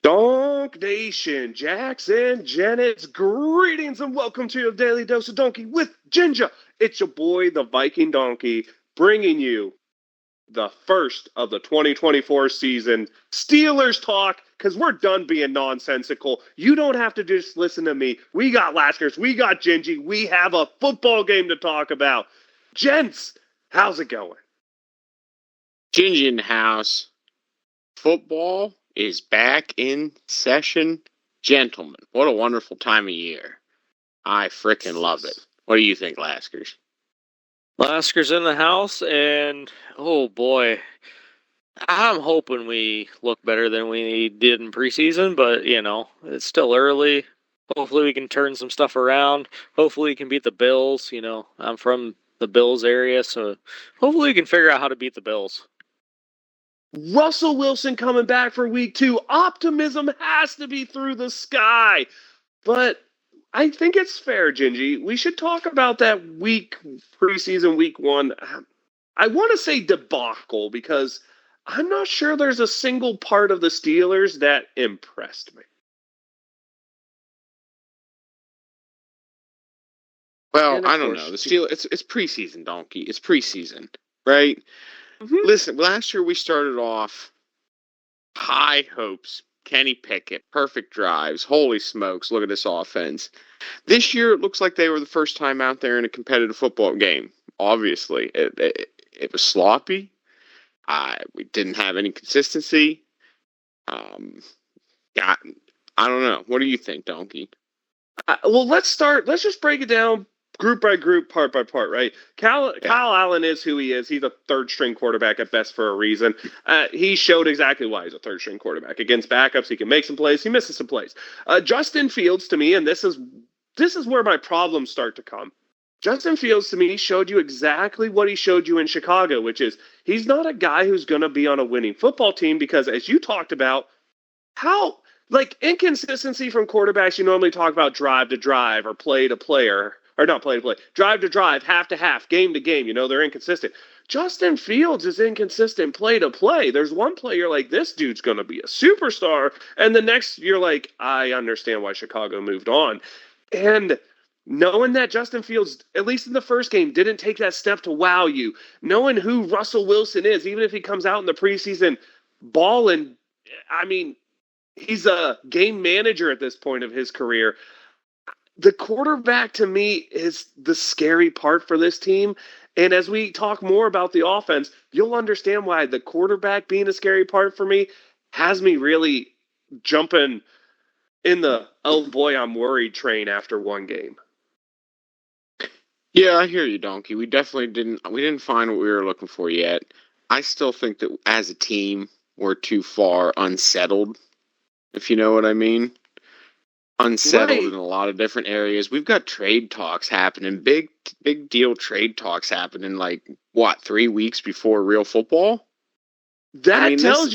Donk Nation, Jackson, Janet's greetings and welcome to your daily dose of donkey with Ginger. It's your boy, the Viking Donkey, bringing you the first of the 2024 season Steelers talk because we're done being nonsensical. You don't have to just listen to me. We got Laskers, we got Gingy, we have a football game to talk about. Gents, how's it going? Gingy in the house. Football is back in session. Gentlemen, what a wonderful time of year. I frickin' love it. What do you think, Laskers? Lasker's in the house, and oh boy, I'm hoping we look better than we did in preseason, but it's still early. Hopefully, we can turn some stuff around. Hopefully, we can beat the Bills. I'm from the Bills area, so hopefully, we can figure out how to beat the Bills. Russell Wilson coming back for week 2. Optimism has to be through the sky. But I think it's fair, Gingy. We should talk about that preseason week 1. I want to say debacle because I'm not sure there's a single part of the Steelers that impressed me. Well, I don't know. The Steelers, it's preseason, donkey. It's preseason, right? Mm-hmm. Listen, last year we started off high hopes. Kenny Pickett, perfect drives. Holy smokes, look at this offense. This year it looks like they were the first time out there in a competitive football game. Obviously, it was sloppy. We didn't have any consistency. I don't know. What do you think, Donkey? Well, let's just break it down group by group, part by part, right? Kyle Allen is who he is. He's a third-string quarterback at best for a reason. He showed exactly why he's a third-string quarterback. Against backups, he can make some plays. He misses some plays. Justin Fields, to me, and this is where my problems start to come. Justin Fields, to me, showed you exactly what he showed you in Chicago, which is he's not a guy who's going to be on a winning football team because, as you talked about, inconsistency from quarterbacks, you normally talk about drive to drive or play to player. Or not play to play, drive to drive, half to half, game to game. They're inconsistent. Justin Fields is inconsistent play to play. There's one play you're like, this dude's going to be a superstar. And the next you're like, I understand why Chicago moved on. And knowing that Justin Fields, at least in the first game, didn't take that step to wow you, knowing who Russell Wilson is, even if he comes out in the preseason balling, I mean, he's a game manager at this point of his career. The quarterback, to me, is the scary part for this team. And as we talk more about the offense, you'll understand why the quarterback being a scary part for me has me really jumping in the, oh boy, I'm worried train after one game. Yeah, I hear you, Donkey. We didn't find what we were looking for yet. I still think that as a team, we're too far unsettled, if you know what I mean. Unsettled in a lot of different areas. We've got trade talks happening, big deal trade talks happening, 3 weeks before real football? That tells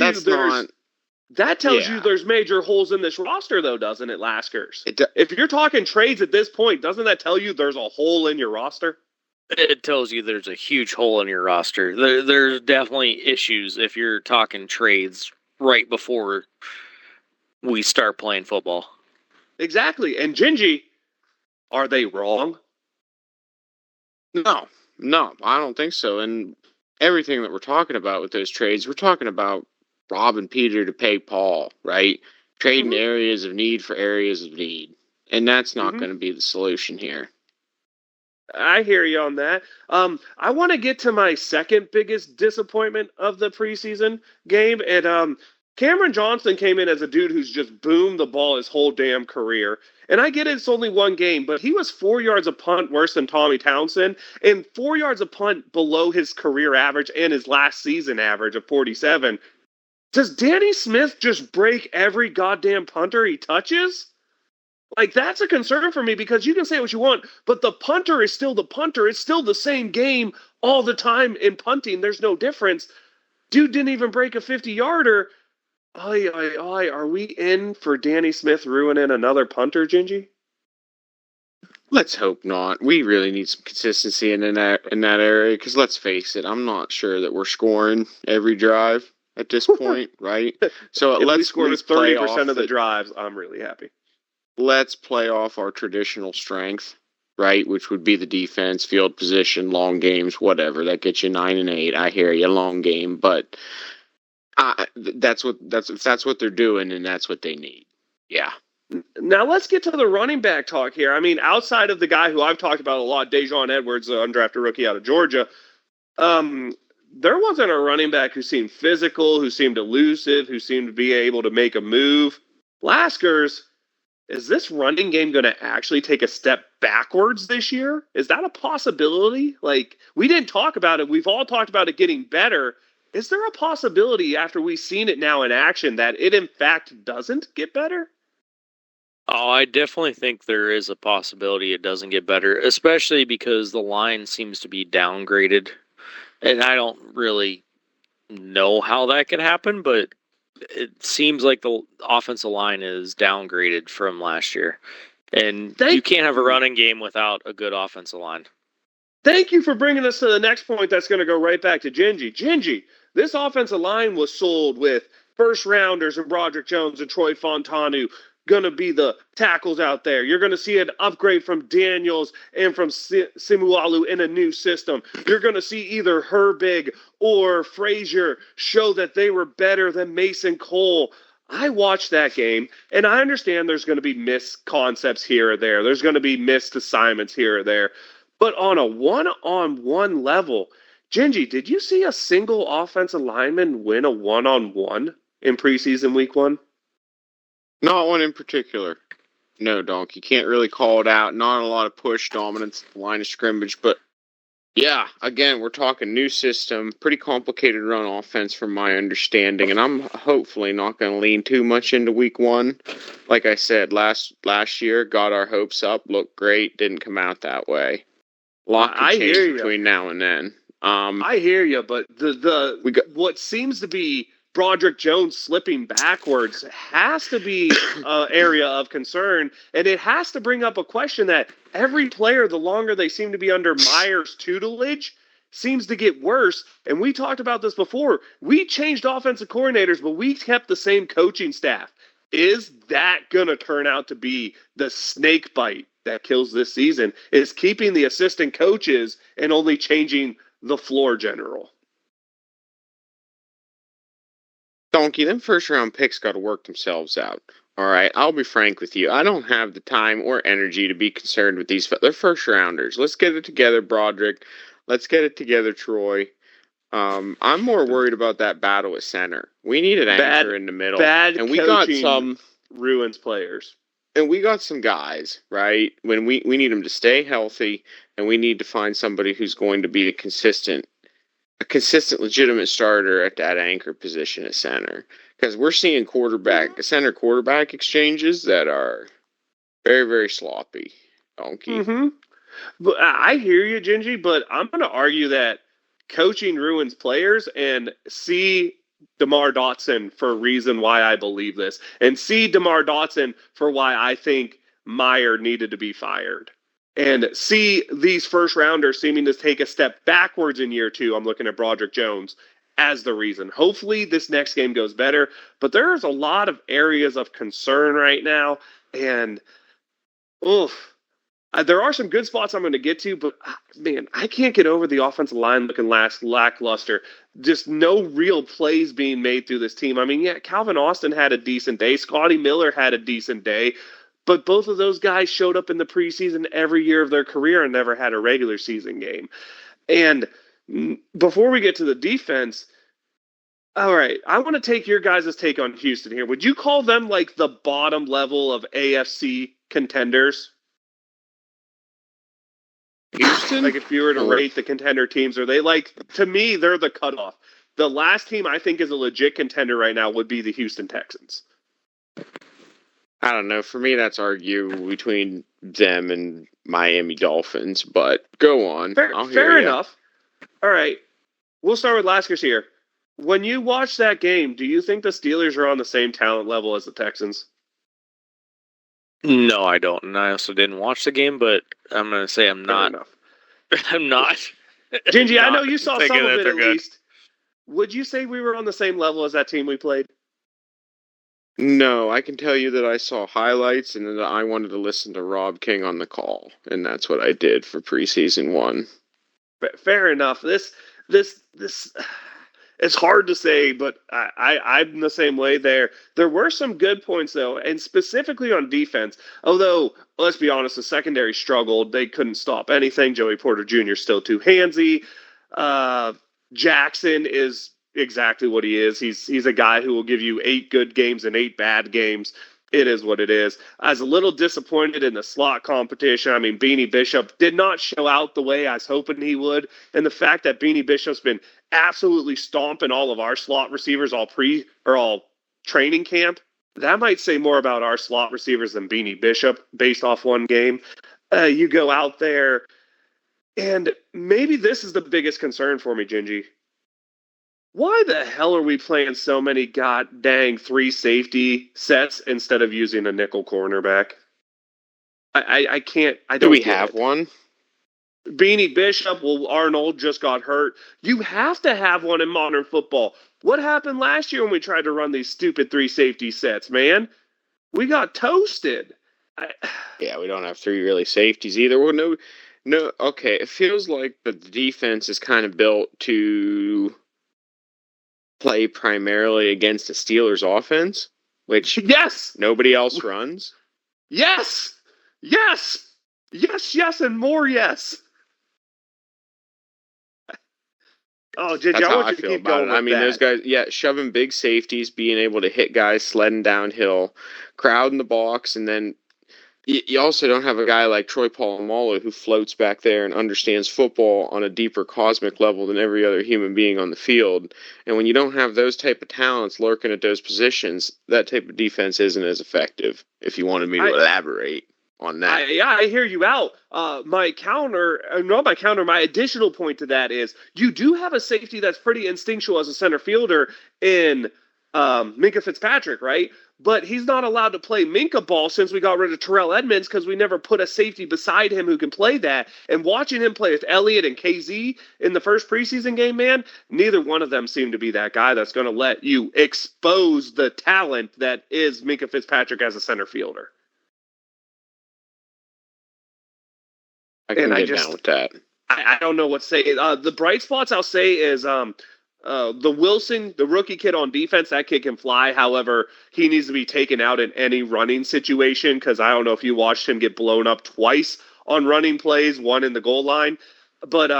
you there's major holes in this roster, though, doesn't it, Laskers? If you're talking trades at this point, doesn't that tell you there's a hole in your roster? It tells you there's a huge hole in your roster. There's definitely issues if you're talking trades right before we start playing football. Exactly. And Gingy, are they wrong? No, I don't think so. And everything that we're talking about with those trades, we're talking about robbing Peter to pay Paul, right? Trading areas of need for areas of need. And that's not going to be the solution here. I hear you on that. I want to get to my second biggest disappointment of the preseason game. And Cameron Johnston came in as a dude who's just boomed the ball his whole damn career. And I get it's only one game, but he was 4 yards a punt worse than Tommy Townsend and 4 yards a punt below his career average and his last season average of 47. Does Danny Smith just break every goddamn punter he touches? That's a concern for me because you can say what you want, but the punter is still the punter. It's still the same game all the time in punting. There's no difference. Dude didn't even break a 50-yarder. Are we in for Danny Smith ruining another punter, Gingy? Let's hope not. We really need some consistency in that area because let's face it, I'm not sure that we're scoring every drive. at this point, right? So if we scored 30% of the drives, I'm really happy. Let's play off our traditional strength, right? Which would be the defense, field position, long games, whatever. That gets you 9 and 8. I hear you, long game, but that's what they're doing, and that's what they need. Yeah. Now let's get to the running back talk here. I mean, outside of the guy who I've talked about a lot, Dejon Edwards, the undrafted rookie out of Georgia, there wasn't a running back who seemed physical, who seemed elusive, who seemed to be able to make a move. Laskers, is this running game going to actually take a step backwards this year? Is that a possibility? Like, we didn't talk about it. We've all talked about it getting better. Is there a possibility after we've seen it now in action that it in fact doesn't get better? Oh, I definitely think there is a possibility it doesn't get better, especially because the line seems to be downgraded. And I don't really know how that could happen, but it seems like the offensive line is downgraded from last year. And you can't have a running game without a good offensive line. Thank you for bringing us to the next point that's going to go right back to Gingy. Gingy, this offensive line was sold with first rounders and Broderick Jones and Troy Fontanu going to be the tackles out there. You're going to see an upgrade from Daniels and from Simualu in a new system. You're going to see either Herbig or Frazier show that they were better than Mason Cole. I watched that game, and I understand there's going to be missed concepts here or there. There's going to be missed assignments here or there. But on a one-on-one level, Gingy, did you see a single offensive lineman win a one-on-one in preseason week 1? Not one in particular. No, Donkey. Can't really call it out. Not a lot of push dominance at the line of scrimmage. But, yeah, again, we're talking new system. Pretty complicated run offense from my understanding. And I'm hopefully not going to lean too much into week 1. Like I said, last year, got our hopes up. Looked great. Didn't come out that way. A lot could change between now and then. I hear you, but what seems to be Broderick Jones slipping backwards has to be an area of concern, and it has to bring up a question that every player, the longer they seem to be under Meyer's tutelage, seems to get worse. And we talked about this before. We changed offensive coordinators, but we kept the same coaching staff. Is that going to turn out to be the snake bite that kills this season? Is keeping the assistant coaches and only changing the floor general? Donkey, them first-round picks got to work themselves out. All right, I'll be frank with you. I don't have the time or energy to be concerned with these. They're first-rounders. Let's get it together, Broderick. Let's get it together, Troy. I'm more worried about that battle at center. We need an anchor in the middle. And we got some ruins players. And we got some guys, right? When we need them to stay healthy, and we need to find somebody who's going to be a consistent, legitimate starter at that anchor position at center. Because we're seeing center quarterback exchanges that are very, very sloppy. Donkey. Mm-hmm. But I hear you, Gingy, but I'm going to argue that coaching ruins players, and see DeMar Dotson for a reason why I believe this, and see DeMar Dotson for why I think Meyer needed to be fired, and see these first rounders seeming to take a step backwards in year 2. I'm looking at Broderick Jones as the reason. Hopefully this next game goes better, but there's a lot of areas of concern right now, and there are some good spots I'm going to get to, but man, I can't get over the offensive line looking lackluster. Just no real plays being made through this team. I mean, yeah, Calvin Austin had a decent day. Scotty Miller had a decent day. But both of those guys showed up in the preseason every year of their career and never had a regular season game. And before we get to the defense, all right, I want to take your guys' take on Houston here. Would you call them like the bottom level of AFC contenders? Houston? Like if you were to rate the contender teams, are they like, to me, they're the cutoff. The last team I think is a legit contender right now would be the Houston Texans. I don't know. For me, that's arguable between them and Miami Dolphins, but go on. Fair enough. All right. We'll start with Laskers here. When you watch that game, do you think the Steelers are on the same talent level as the Texans? No, I don't. And I also didn't watch the game, but I'm going to say I'm not. I'm not. Gingy, I know you saw some of it at least. Would you say we were on the same level as that team we played? No, I can tell you that I saw highlights and that I wanted to listen to Rob King on the call, and that's what I did for preseason 1. Fair enough. This. It's hard to say, but I'm the same way there. There were some good points, though, and specifically on defense. Although, let's be honest, the secondary struggled. They couldn't stop anything. Joey Porter Jr. still too handsy. Uh, Jackson is exactly what he is. He's a guy who will give you 8 good games and 8 bad games. It is what it is. I was a little disappointed in the slot competition. I mean, Beanie Bishop did not show out the way I was hoping he would. And the fact that Beanie Bishop's been absolutely stomping all of our slot receivers all training camp, that might say more about our slot receivers than Beanie Bishop based off one game. You go out there, and maybe this is the biggest concern for me, Gingy. Why the hell are we playing so many god dang 3 safety sets instead of using a nickel cornerback? I can't. I don't. Do we have one? Beanie Bishop, well, Arnold just got hurt. You have to have one in modern football. What happened last year when we tried to run these stupid 3 safety sets, man? We got toasted. Yeah, we don't have 3 really safeties either. Well, no. Okay, it feels like the defense is kind of built to play primarily against the Steelers' offense, which yes, nobody else runs. Yes, and more yes. Oh, JJ, that's I how want I you to feel keep about going it. I mean, that. those guys, shoving big safeties, being able to hit guys sledding downhill, crowd in the box, and then you also don't have a guy like Troy Polamalu who floats back there and understands football on a deeper cosmic level than every other human being on the field. And when you don't have those type of talents lurking at those positions, that type of defense isn't as effective, if you wanted me to elaborate on that. I hear you out. My additional point to that is you do have a safety that's pretty instinctual as a center fielder in Minka Fitzpatrick, right? But he's not allowed to play Minka ball since we got rid of Terrell Edmonds because we never put a safety beside him who can play that. And watching him play with Elliott and KZ in the first preseason game, man, neither one of them seem to be that guy that's going to let you expose the talent that is Minka Fitzpatrick as a center fielder. I can get down with that. I don't know what to say. The bright spots I'll say is the Wilson, the rookie kid on defense. That kid can fly. However, he needs to be taken out in any running situation because I don't know if you watched him get blown up twice on running plays, one in the goal line. But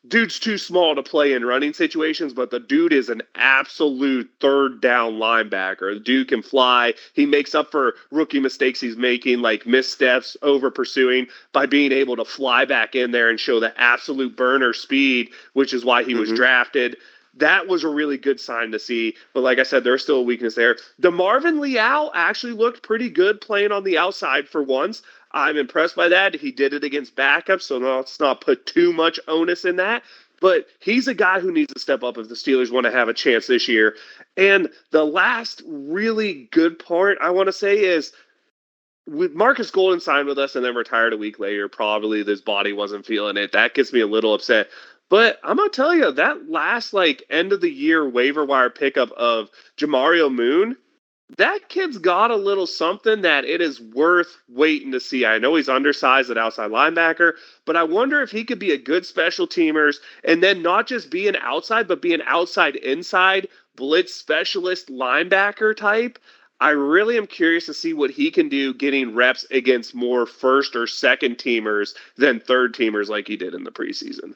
dude's too small to play in running situations, but the dude is an absolute third down linebacker. The dude can fly. He makes up for rookie mistakes he's making, like missteps, over pursuing, by being able to fly back in there and show the absolute burner speed, which is why he was drafted. That was a really good sign to see. But like I said, there's still a weakness there. DeMarvin Leal actually looked pretty good playing on the outside for once. I'm impressed by that. He did it against backups, so let's not put too much onus in that. But he's a guy who needs to step up if the Steelers want to have a chance this year. And the last really good part I want to say is with Marcus Golden signed with us and then retired a week later. Probably his body wasn't feeling it. That gets me a little upset. But I'm gonna tell you that last end of the year waiver wire pickup of Jamario Moon, that kid's got a little something that it is worth waiting to see. I know he's undersized at outside linebacker, but I wonder if he could be a good special teamers and then not just be an outside, but be an outside inside blitz specialist linebacker type. I really am curious to see what he can do getting reps against more first or second teamers than third teamers like he did in the preseason.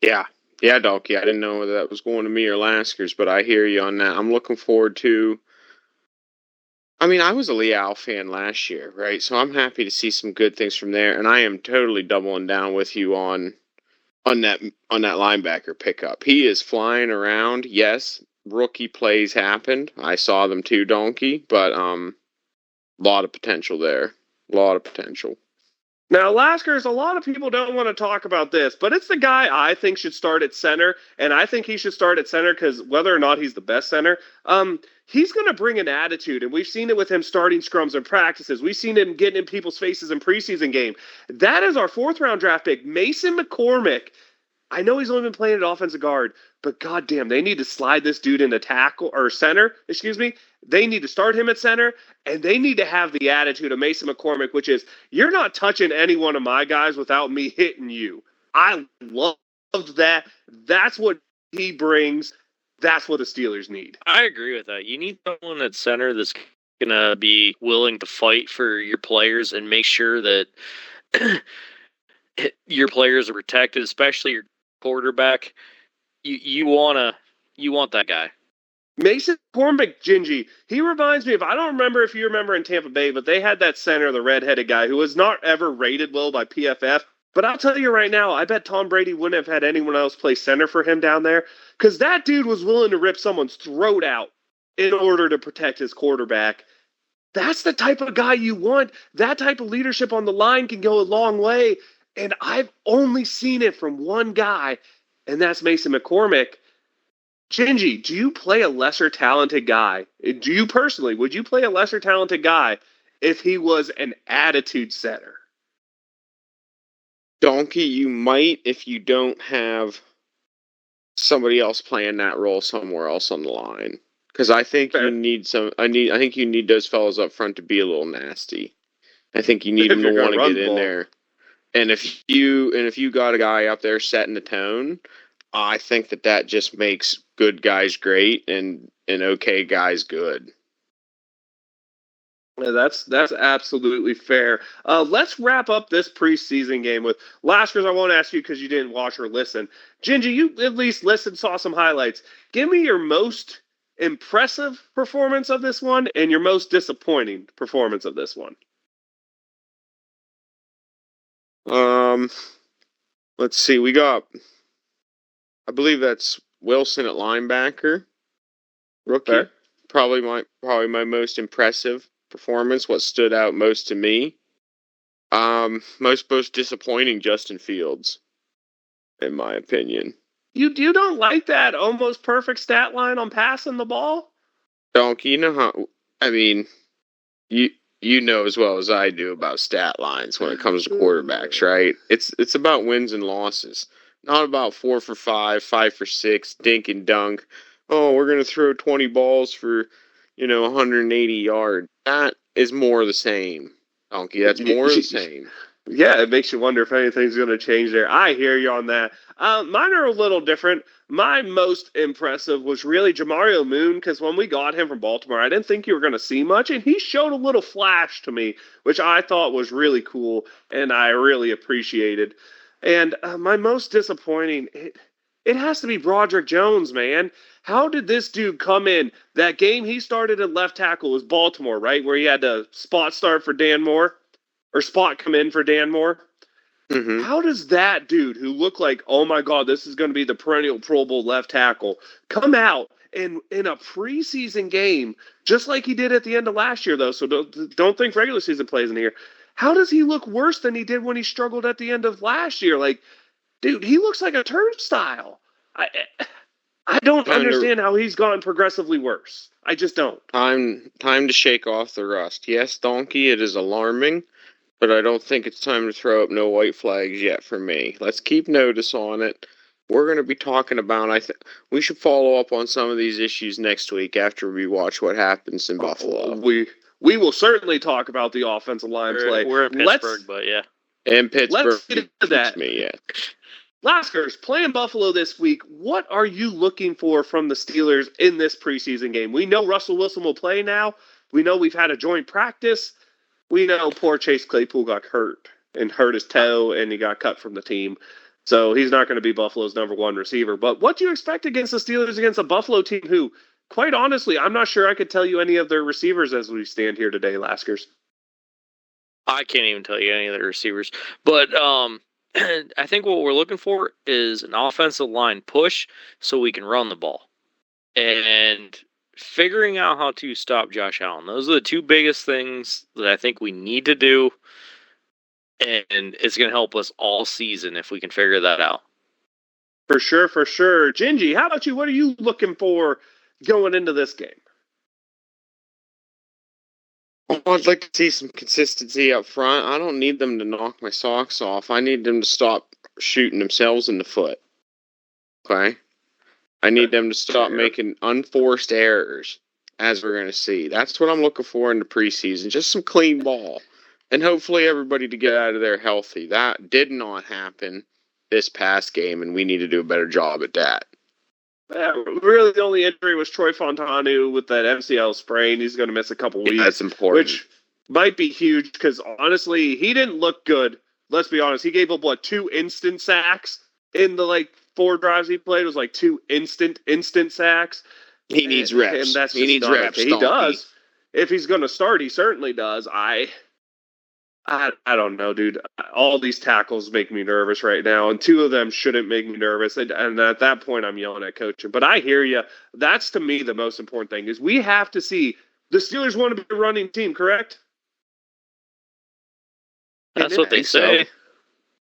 Yeah, Donkey. I didn't know whether that was going to me or Laskers, but I hear you on that. I'm looking forward to. I mean, I was a Leal fan last year, right? So I'm happy to see some good things from there, and I am totally doubling down with you on that linebacker pickup. He is flying around. Yes, rookie plays happened. I saw them too, Donkey, but lot of potential there. A lot of potential. Now, Laskers, a lot of people don't want to talk about this, but it's the guy I think should start at center, and I think he should start at center because whether or not he's the best center, he's going to bring an attitude, and we've seen it with him starting scrums and practices. We've seen him getting in people's faces in preseason game. That is our fourth-round draft pick, Mason McCormick. I know he's only been playing at offensive guard, but goddamn, they need to slide this dude into tackle or center. Excuse me. They need to start him at center, and they need to have the attitude of Mason McCormick, which is you're not touching any one of my guys without me hitting you. I loved that. That's what he brings. That's what the Steelers need. I agree with that. You need someone at center that's going to be willing to fight for your players and make sure that your players are protected, especially your quarterback. You want that guy. Mason McCormick, Gingy, he reminds me of, I don't remember if you remember in Tampa Bay, but they had that center, the redheaded guy, who was not ever rated well by PFF. But I'll tell you right now, I bet Tom Brady wouldn't have had anyone else play center for him down there because that dude was willing to rip someone's throat out in order to protect his quarterback. That's the type of guy you want. That type of leadership on the line can go a long way. And I've only seen it from one guy, and that's Mason McCormick. Gingy, do you play a lesser talented guy? Do you personally, would you play a lesser talented guy if he was an attitude setter? Donkey, you might if you don't have somebody else playing that role somewhere else on the line. Because I think you need I think you need those fellas up front to be a little nasty. I think you need them to want to get in there. And if you got a guy up there setting the tone, I think that just makes good guys great and okay guys good. Yeah, that's absolutely fair. Let's wrap up this preseason game with Laskers. I won't ask you because you didn't watch or listen. Gingy, you at least listened, saw some highlights. Give me your most impressive performance of this one and your most disappointing performance of this one. Let's see. We got, I believe that's Wilson at linebacker, rookie. Fair. Probably my most impressive performance. What stood out most to me. Most disappointing, Justin Fields, in my opinion. You don't like that almost perfect stat line on passing the ball? Donkey, you know how? I mean, you know as well as I do about stat lines when it comes to quarterbacks, right? It's about wins and losses, not about 4 for 5, 5 for 6, dink and dunk. Oh, we're gonna throw 20 balls for 180 yards. That is more of the same, Donkey. That's more of the same. Yeah, it makes you wonder if anything's going to change there. I hear you on that. Mine are a little different. My most impressive was really Jamario Moon because when we got him from Baltimore, I didn't think you were going to see much, and he showed a little flash to me, which I thought was really cool and I really appreciated. And my most disappointing, it has to be Broderick Jones, man. How did this dude come in? That game he started at left tackle was Baltimore, right, where he had to spot start for Dan Moore? Or spot come in for Dan Moore. Mm-hmm. How does that dude who looked like, oh my God, this is going to be the perennial Pro Bowl left tackle, come out and in a preseason game, just like he did at the end of last year, though, so don't think regular season plays in here. How does he look worse than he did when he struggled at the end of last year? Like, dude, he looks like a turnstile. I don't understand how he's gotten progressively worse. I just don't. Time to shake off the rust. Yes, Donkey, it is alarming. But I don't think it's time to throw up no white flags yet for me. Let's keep notice on it. We're going to be talking about, we should follow up on some of these issues next week after we watch what happens in Buffalo. We will certainly talk about the offensive line play. We're in Pittsburgh, but yeah. In Pittsburgh, let's get into that. Me, yeah. Laskers, playing Buffalo this week, what are you looking for from the Steelers in this preseason game? We know Russell Wilson will play now. We know we've had a joint practice. We know poor Chase Claypool got hurt his toe, and he got cut from the team. So he's not going to be Buffalo's number one receiver. But what do you expect against the Steelers against a Buffalo team who, quite honestly, I'm not sure I could tell you any of their receivers as we stand here today, Laskers. I can't even tell you any of their receivers. But I think what we're looking for is an offensive line push so we can run the ball. And figuring out how to stop Josh Allen. Those are the two biggest things that I think we need to do. and it's going to help us all season if we can figure that out. For sure, for sure. Gingy, how about you? What are you looking for going into this game? Well, I'd like to see some consistency up front. I don't need them to knock my socks off. I need them to stop shooting themselves in the foot. Okay? I need them to stop making unforced errors, as we're going to see. That's what I'm looking for in the preseason. Just some clean ball. And hopefully everybody to get out of there healthy. That did not happen this past game, and we need to do a better job at that. Yeah, really, the only injury was Troy Fontanu with that MCL sprain. He's going to miss a couple weeks. That's important. Which might be huge because, honestly, he didn't look good. Let's be honest. He gave up, 2 instant sacks in the, 4 drives he played. It was, 2 instant sacks. He needs reps. And that's he needs reps. He does. If he's going to start, he certainly does. I don't know, dude. All these tackles make me nervous right now, and 2 of them shouldn't make me nervous. And at that point, I'm yelling at coaching. But I hear you. That's, to me, the most important thing is we have to see the Steelers want to be a running team, correct? That's what they say.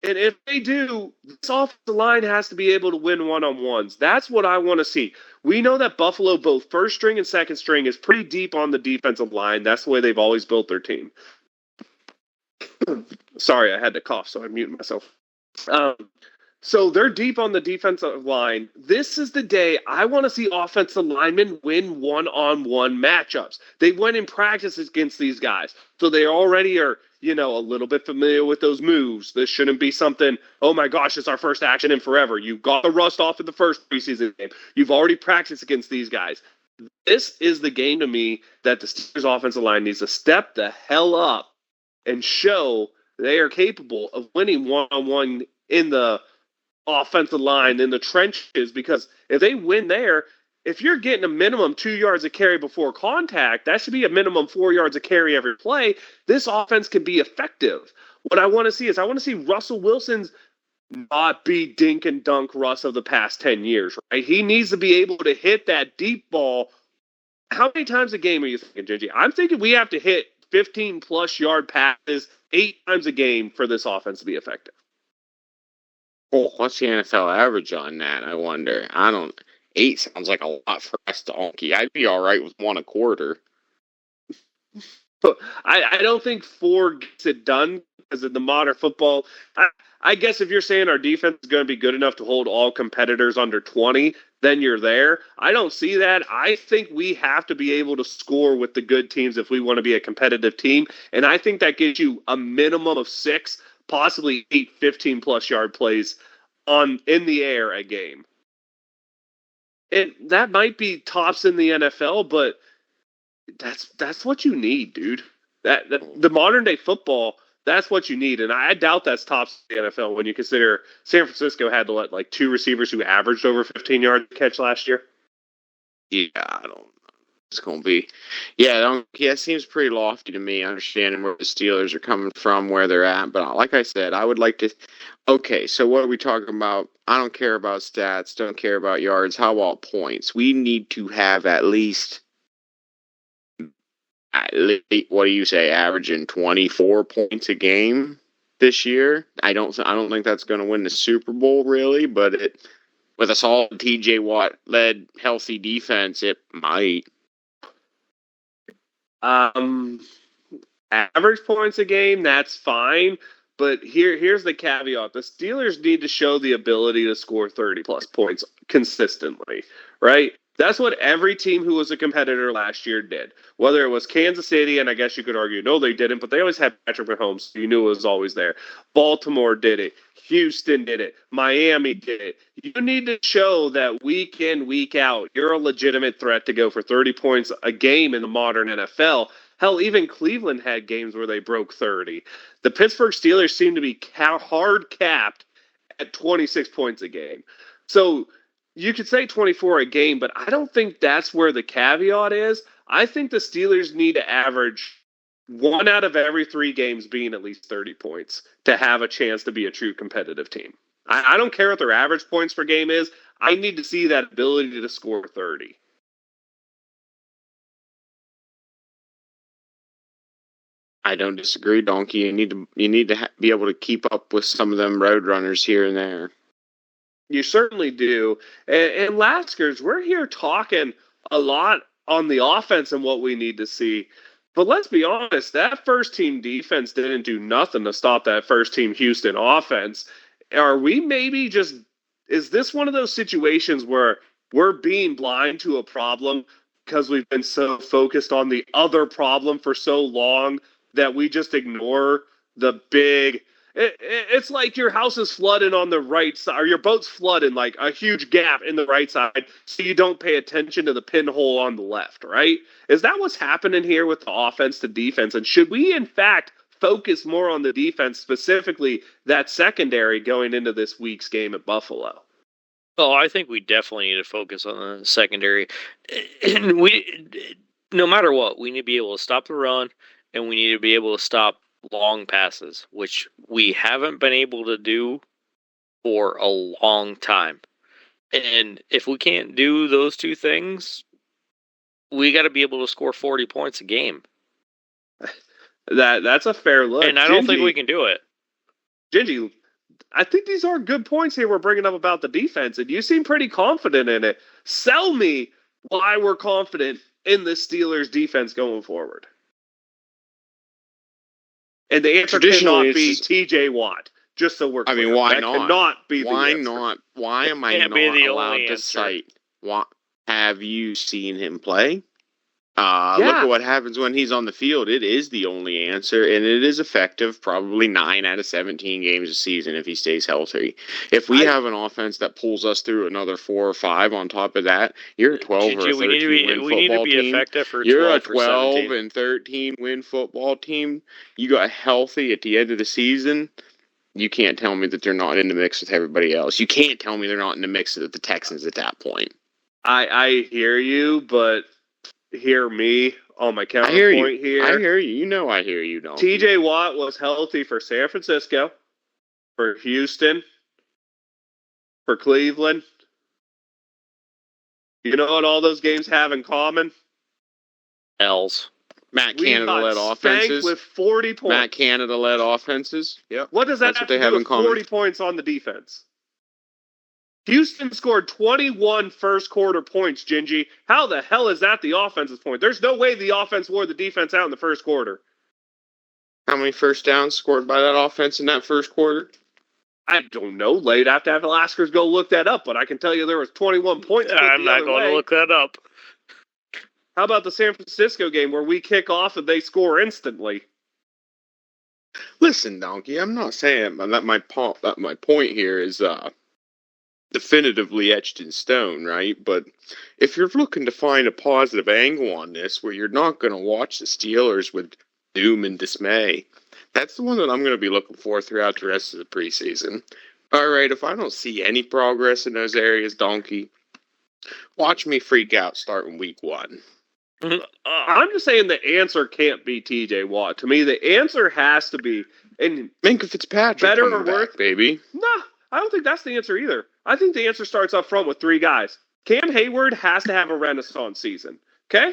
And if they do, this offensive line has to be able to win one-on-ones. That's what I want to see. We know that Buffalo, both first string and second string, is pretty deep on the defensive line. That's the way they've always built their team. Sorry, I had to cough, so I muted myself. So they're deep on the defensive line. This is the day I want to see offensive linemen win one-on-one matchups. They went in practice against these guys, so they already are, a little bit familiar with those moves. This shouldn't be something, oh my gosh, it's our first action in forever. You got the rust off in the first preseason game. You've already practiced against these guys. This is the game to me that the Steelers offensive line needs to step the hell up and show they are capable of winning one-on-one in the offensive line, in the trenches, because if they win there, if you're getting a minimum 2 yards of carry before contact, that should be a minimum 4 yards of carry every play. This offense can be effective. What I want to see is Russell Wilson's not be dink and dunk Russ of the past 10 years, right? He needs to be able to hit that deep ball. How many times a game are you thinking, Gingy? I'm thinking we have to hit 15-plus yard passes 8 times a game for this offense to be effective. Oh, what's the NFL average on that, I wonder? 8 sounds like a lot for us, donkey. I'd be all right with 1 a quarter. I don't think 4 gets it done because of the modern football. I guess if you're saying our defense is going to be good enough to hold all competitors under 20, then you're there. I don't see that. I think we have to be able to score with the good teams if we want to be a competitive team. And I think that gives you a minimum of 6, possibly 8 15-plus yard plays in the air a game. And that might be tops in the NFL, but that's what you need, dude. That the modern day football, that's what you need, and I doubt that's tops in the NFL when you consider San Francisco had to let 2 receivers who averaged over 15 yards catch last year. Yeah, I don't know. It's going to be, it seems pretty lofty to me, understanding where the Steelers are coming from, where they're at. But like I said, I would like to. Okay, so what are we talking about? I don't care about stats, don't care about yards. How about points? We need to have at least, what do you say, averaging 24 points a game this year? I don't think that's going to win the Super Bowl, really, but with a solid TJ Watt led healthy defense, it might. Average points a game, that's fine. But here's the caveat. The Steelers need to show the ability to score 30-plus points consistently, right? That's what every team who was a competitor last year did. Whether it was Kansas City, and I guess you could argue, no, they didn't, but they always had Patrick Mahomes, so you knew it was always there. Baltimore did it. Houston did it. Miami did it. You need to show that week in, week out, you're a legitimate threat to go for 30 points a game in the modern NFL. Hell, even Cleveland had games where they broke 30. The Pittsburgh Steelers seem to be hard capped at 26 points a game. So you could say 24 a game, but I don't think that's where the caveat is. I think the Steelers need to average 1 out of every 3 games being at least 30 points to have a chance to be a true competitive team. I don't care what their average points per game is. I need to see that ability to score 30. I don't disagree, Donkey. You need to be able to keep up with some of them road runners here and there. You certainly do. And Laskers, we're here talking a lot on the offense and what we need to see. But let's be honest, that first team defense didn't do nothing to stop that first team Houston offense. Are we maybe just, is this one of those situations where we're being blind to a problem because we've been so focused on the other problem for so long that we just ignore the big it's like your house is flooding on the right side, or your boat's flooding like a huge gap in the right side, so you don't pay attention to the pinhole on the left, right? Is that what's happening here with the offense to defense? And should we, in fact, focus more on the defense, specifically that secondary going into this week's game at Buffalo? Oh, I think we definitely need to focus on the secondary. No matter what, we need to be able to stop the run, and we need to be able to stop long passes, which we haven't been able to do for a long time. And if we can't do those two things, we got to be able to score 40 points a game. That's a fair look. And I don't think we can do it. Gingy, I think these are good points here we're bringing up about the defense, and you seem pretty confident in it. Sell me why we're confident in the Steelers' defense going forward. And the answer cannot be T.J. Watt. Just so we're clear. Why that not? Cannot be why the answer. Not? Why am I not allowed to cite? What have you seen him play? Look at what happens when he's on the field. It is the only answer, and it is effective probably 9 out of 17 games a season if he stays healthy. If we have an offense that pulls us through another 4 or 5 on top of that, you're a 12 or a 13 win football team. We need to be effective for 12 You're a 12 and 13 win football team. You got healthy at the end of the season. You can't tell me that they're not in the mix with everybody else. You can't tell me they're not in the mix with the Texans at that point. I hear you, but hear me on my counterpoint here. I hear you. You know I hear you, don't T.J. Watt was healthy for San Francisco, for Houston, for Cleveland. You know what all those games have in common? L's. Matt Canada-led offenses. With 40 points. Matt Canada-led offenses. Yep. What does that have to do with 40 points on the defense? Houston scored 21 first quarter points, Gingy. How the hell is that the offense's point? There's no way the offense wore the defense out in the first quarter. How many first downs scored by that offense in that first quarter? I don't know. Late have to have Laskers go look that up, but I can tell you there was 21 points. I'm not going to look that up. How about the San Francisco game where we kick off and they score instantly? Listen, Donkey, I'm not saying that my point here is definitively etched in stone, right? But if you're looking to find a positive angle on this where you're not going to watch the Steelers with doom and dismay, that's the one that I'm going to be looking for throughout the rest of the preseason. All right, if I don't see any progress in those areas, Donkey, watch me freak out starting week 1. I'm just saying the answer can't be T.J. Watt. To me, the answer has to be Minkah Fitzpatrick. Better or worse, baby? No, I don't think that's the answer either. I think the answer starts up front with 3 guys. Cam Hayward has to have a renaissance season. Okay?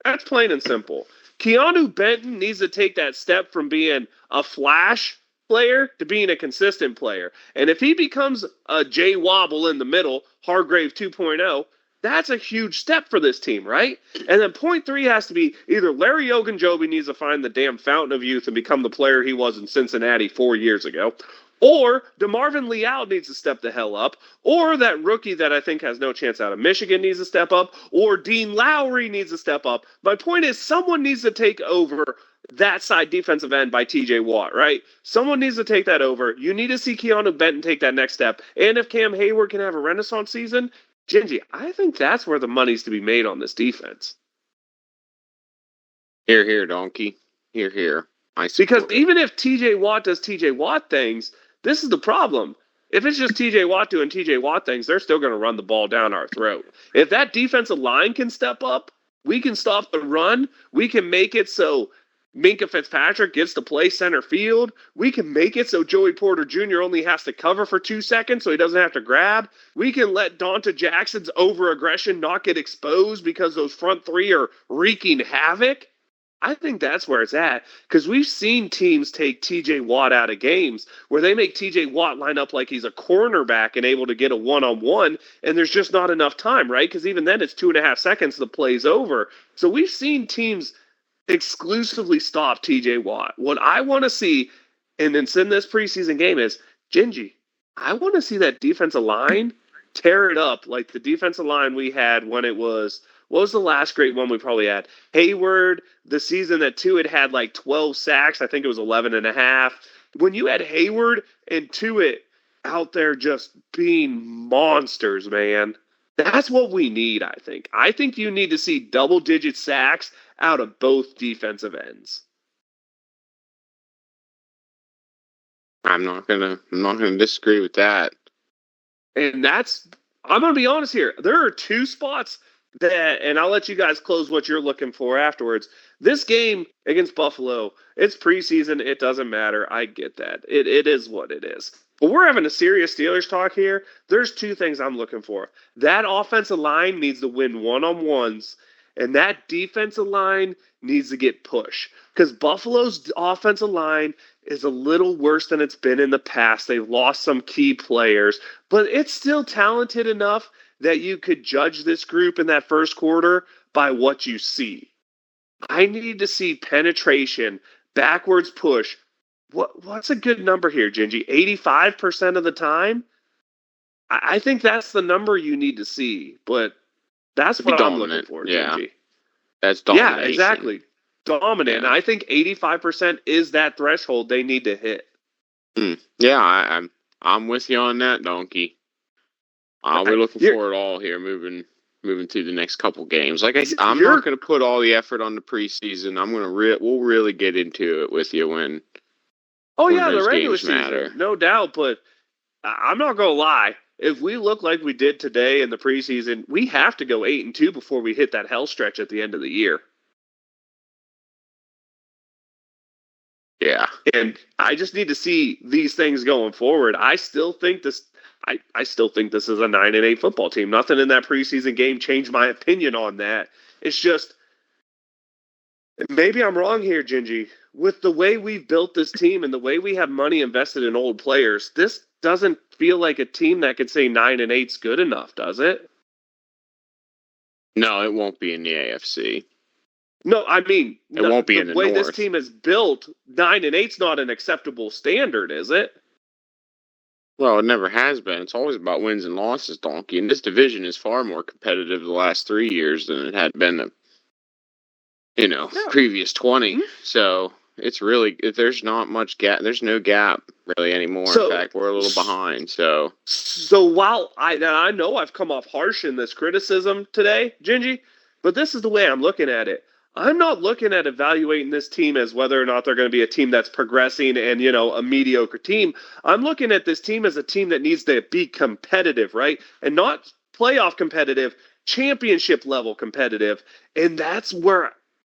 That's plain and simple. Keanu Benton needs to take that step from being a flash player to being a consistent player. And if he becomes a Jay Wobble in the middle, Hargrave 2.0, that's a huge step for this team, right? And then point 3 has to be either Larry Ogunjobi needs to find the damn fountain of youth and become the player he was in Cincinnati 4 years ago, or DeMarvin Leal needs to step the hell up, or that rookie that I think has no chance out of Michigan needs to step up, or Dean Lowry needs to step up. My point is someone needs to take over that side defensive end by T.J. Watt, right? Someone needs to take that over. You need to see Keanu Benton take that next step. And if Cam Hayward can have a renaissance season, Gingy, I think that's where the money's to be made on this defense. Here, here, Donkey. Here, here. Because even if T.J. Watt does T.J. Watt things, this is the problem. If it's just T.J. Watt doing T.J. Watt things, they're still going to run the ball down our throat. If that defensive line can step up, we can stop the run. We can make it so Minkah Fitzpatrick gets to play center field. We can make it so Joey Porter Jr. only has to cover for 2 seconds so he doesn't have to grab. We can let Donta Jackson's over-aggression not get exposed because those front 3 are wreaking havoc. I think that's where it's at because we've seen teams take TJ Watt out of games where they make TJ Watt line up like he's a cornerback and able to get a one-on-one, and there's just not enough time, right? Because even then it's 2.5 seconds, the play's over. So we've seen teams exclusively stop TJ Watt. What I want to see, and it's in this preseason game, is Gingy. I want to see that defensive line tear it up like the defensive line we had when it was. What was the last great one we probably had? Hayward, the season that Tuitt had like 12 sacks. I think it was 11 and a half. When you had Hayward and Tuitt out there just being monsters, man, that's what we need, I think. I think you need to see double-digit sacks out of both defensive ends. I'm not gonna disagree with that. And I'm gonna be honest here. There are two spots that, and I'll let you guys close what you're looking for afterwards. This game against Buffalo, it's preseason. It doesn't matter. I get that. It is what it is. But we're having a serious Steelers talk here. There's two things I'm looking for. That offensive line needs to win one-on-ones, and that defensive line needs to get push. Because Buffalo's offensive line is a little worse than it's been in the past. They've lost some key players, but it's still talented enough that you could judge this group in that first quarter by what you see. I need to see penetration, backwards push. What's a good number here, Gingy? 85% of the time? I think that's the number you need to see, but that's what I'm looking for, Gingy. That's domination. Yeah, exactly. Dominant. Yeah. I think 85% is that threshold they need to hit. Yeah, I'm with you on that, Donkey. We're looking for it all here, moving through the next couple games. Like I'm not going to put all the effort on the preseason. We'll really get into it with you when. Oh yeah, the regular season, matter. No doubt. But I'm not going to lie. If we look like we did today in the preseason, we have to go 8-2 before we hit that hell stretch at the end of the year. Yeah. And I just need to see these things going forward. I still think this is a 9-8 football team. Nothing in that preseason game changed my opinion on that. It's just maybe I'm wrong here, Gingy. With the way we've built this team and the way we have money invested in old players, this doesn't feel like a team that could say 9-8's good enough, does it? No, it won't be in the AFC. No, I mean, it won't be in the way North. This team is built, 9-8's not an acceptable standard, is it? Well, it never has been. It's always about wins and losses, Donkey. And this division is far more competitive the last 3 years than it had been previous 20. Mm-hmm. So it's really, there's not much gap. There's no gap really anymore. In fact, we're a little behind. So while I know I've come off harsh in this criticism today, Gingy, but this is the way I'm looking at it. I'm not looking at evaluating this team as whether or not they're going to be a team that's progressing and, a mediocre team. I'm looking at this team as a team that needs to be competitive, right? And not playoff competitive, championship level competitive. And that's where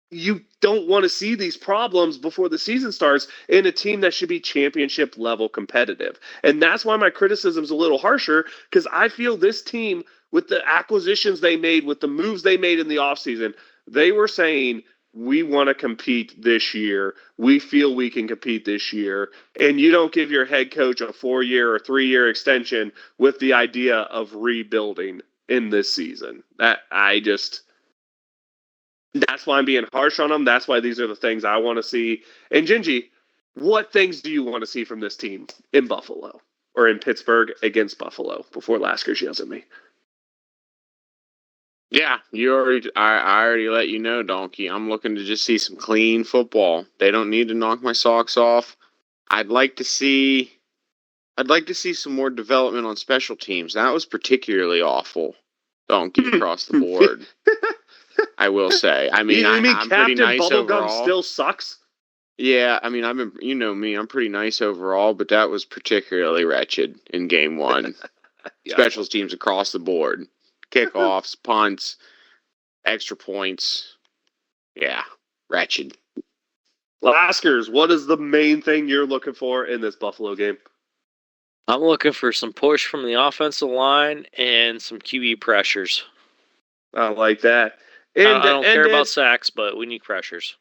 you don't want to see these problems before the season starts in a team that should be championship level competitive. And that's why my criticism's a little harsher, because I feel this team, with the acquisitions they made, with the moves they made in the offseason, they were saying, we want to compete this year. We feel we can compete this year. And you don't give your head coach a 4-year or 3-year extension with the idea of rebuilding in this season. That's why I'm being harsh on them. That's why these are the things I want to see. And Gingy, what things do you want to see from this team in Buffalo or in Pittsburgh against Buffalo before Laskers yells at me? Yeah, I already let you know, Donkey. I'm looking to just see some clean football. They don't need to knock my socks off. I'd like to see some more development on special teams. That was particularly awful, Donkey, across the board. I will say. I mean, I'm Captain pretty nice Bubblegum overall. Still sucks? Yeah, I mean, I'm pretty nice overall, but that was particularly wretched in game 1. Yeah. Special teams across the board. Kickoffs, punts, extra points. Yeah, wretched. Laskers, what is the main thing you're looking for in this Buffalo game? I'm looking for some push from the offensive line and some QB pressures. I like that. And I don't care about sacks, but we need pressures.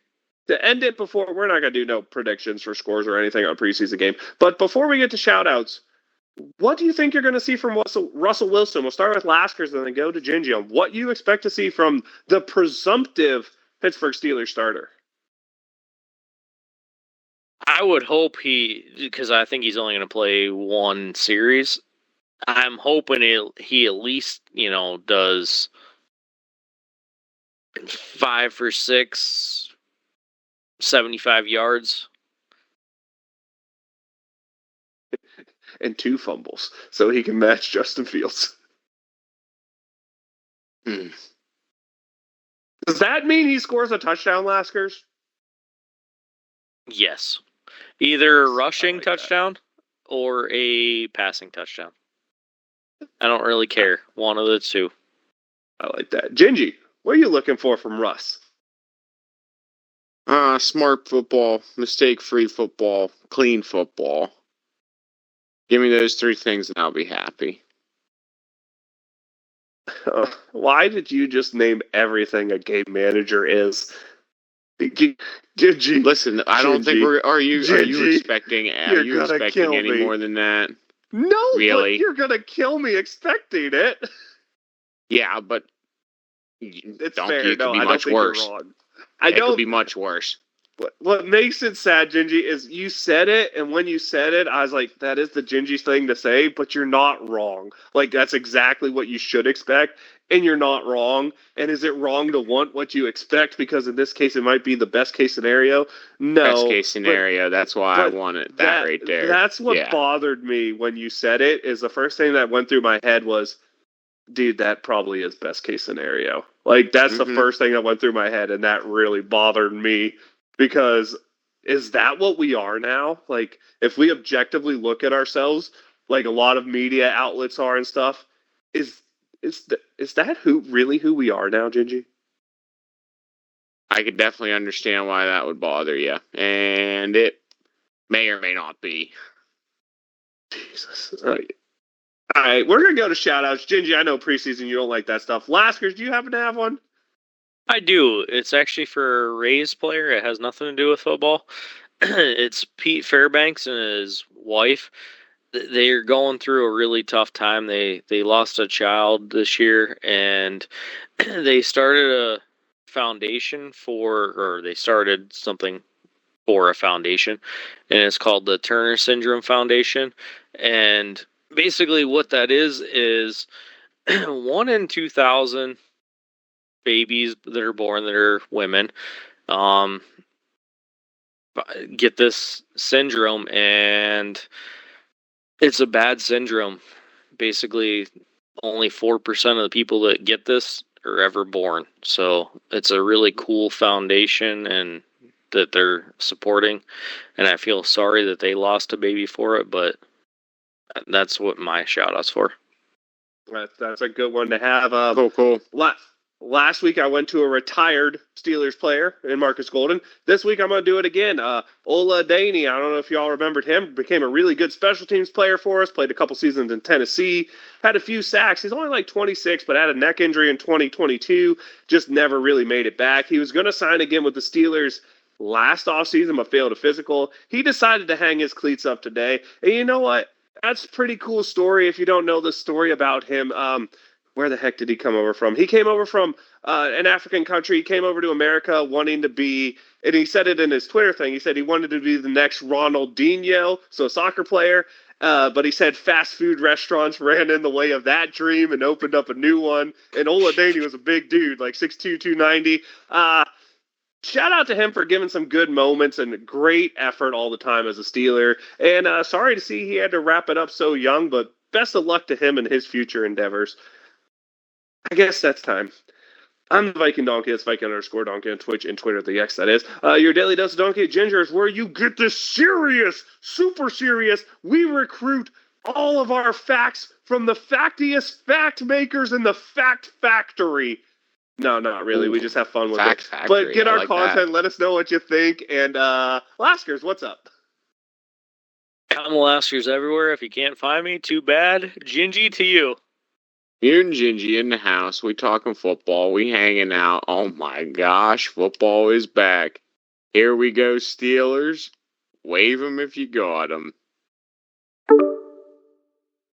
to end it before, we're not going to do no predictions for scores or anything on preseason game. But before we get to shout-outs, what do you think you're going to see from Russell Wilson? We'll start with Laskers and then go to Gingy on what you expect to see from the presumptive Pittsburgh Steelers starter. I would hope because I think he's only going to play one series. I'm hoping he at least, does 5 for 6, 75 yards. And 2 fumbles, so he can match Justin Fields. Does that mean he scores a touchdown, Laskers? Yes. Either a rushing like touchdown or a passing touchdown. I don't really care. One of the two. I like that. Gingy, what are you looking for from Russ? Smart football, mistake-free football, clean football. Give me those 3 things and I'll be happy. Why did you just name everything a game manager is? Gingy, listen, I don't think are you expecting any more than that? No, really? But you're gonna kill me expecting it. Yeah, but it's Donkey, fair. it could No, be I much don't think worse. you're wrong. It could be much worse. What makes it sad, Gingy, is you said it, and when you said it, I was like, that is the Gingy thing to say, but you're not wrong. Like, that's exactly what you should expect, and you're not wrong. And is it wrong to want what you expect? Because in this case, it might be the best case scenario. No. Best case scenario. That's why I wanted that right there. That's what bothered me when you said it, is the first thing that went through my head was, dude, that probably is best case scenario. Like, that's the first thing that went through my head, and that really bothered me. Because is that what we are now? Like, if we objectively look at ourselves, like a lot of media outlets are and stuff, is that who we are now, Gingy? I could definitely understand why that would bother you, and it may or may not be. Jesus. All right, we're gonna go to shoutouts. Gingy, I know preseason you don't like that stuff. Laskers, do you happen to have one? I do. It's actually for a Rays player. It has nothing to do with football. It's Pete Fairbanks and his wife. They're going through a really tough time. They lost a child this year, and they started a foundation they started something for a foundation, and it's called the Turner Syndrome Foundation. And basically what that is 1 in 2,000 babies that are born that are women get this syndrome, and it's a bad syndrome. Basically, only 4% of the people that get this are ever born. So it's a really cool foundation and that they're supporting, and I feel sorry that they lost a baby for it, but that's what my shout out's for. That's a good one to have. Cool. Last week I went to a retired Steelers player in Marcus Golden. This week I'm going to do it again. Ola Daney, I don't know if y'all remembered him, became a really good special teams player for us, played a couple seasons in Tennessee, had a few sacks. He's only like 26, but had a neck injury in 2022, just never really made it back. He was going to sign again with the Steelers last offseason, but failed a physical. He decided to hang his cleats up today. And you know what? That's a pretty cool story if you don't know the story about him. Where the heck did he come over from? He came over from an African country. He came over to America wanting to be, and he said it in his Twitter thing, he said he wanted to be the next Ronaldinho, so a soccer player. But he said fast food restaurants ran in the way of that dream and opened up a new one. And Ola Daney was a big dude, like 6'2", 290. Shout out to him for giving some good moments and great effort all the time as a Steeler. And sorry to see he had to wrap it up so young, but best of luck to him in his future endeavors. I guess that's time. I'm the Viking Donkey. That's Viking_Donkey on Twitch and Twitter, the X, that is. Your daily dose of Donkey Ginger is where you get this serious, super serious. We recruit all of our facts from the factiest fact makers in the Fact Factory. No, not really. We just have fun with it. Factory. But get our content. That. Let us know what you think. And Laskers, what's up? I'm Laskers everywhere. If you can't find me, too bad. Gingy to you. You and Gingy in the house. We talking football. We hanging out. Oh my gosh, football is back. Here we go, Steelers. Wave 'em if you got 'em.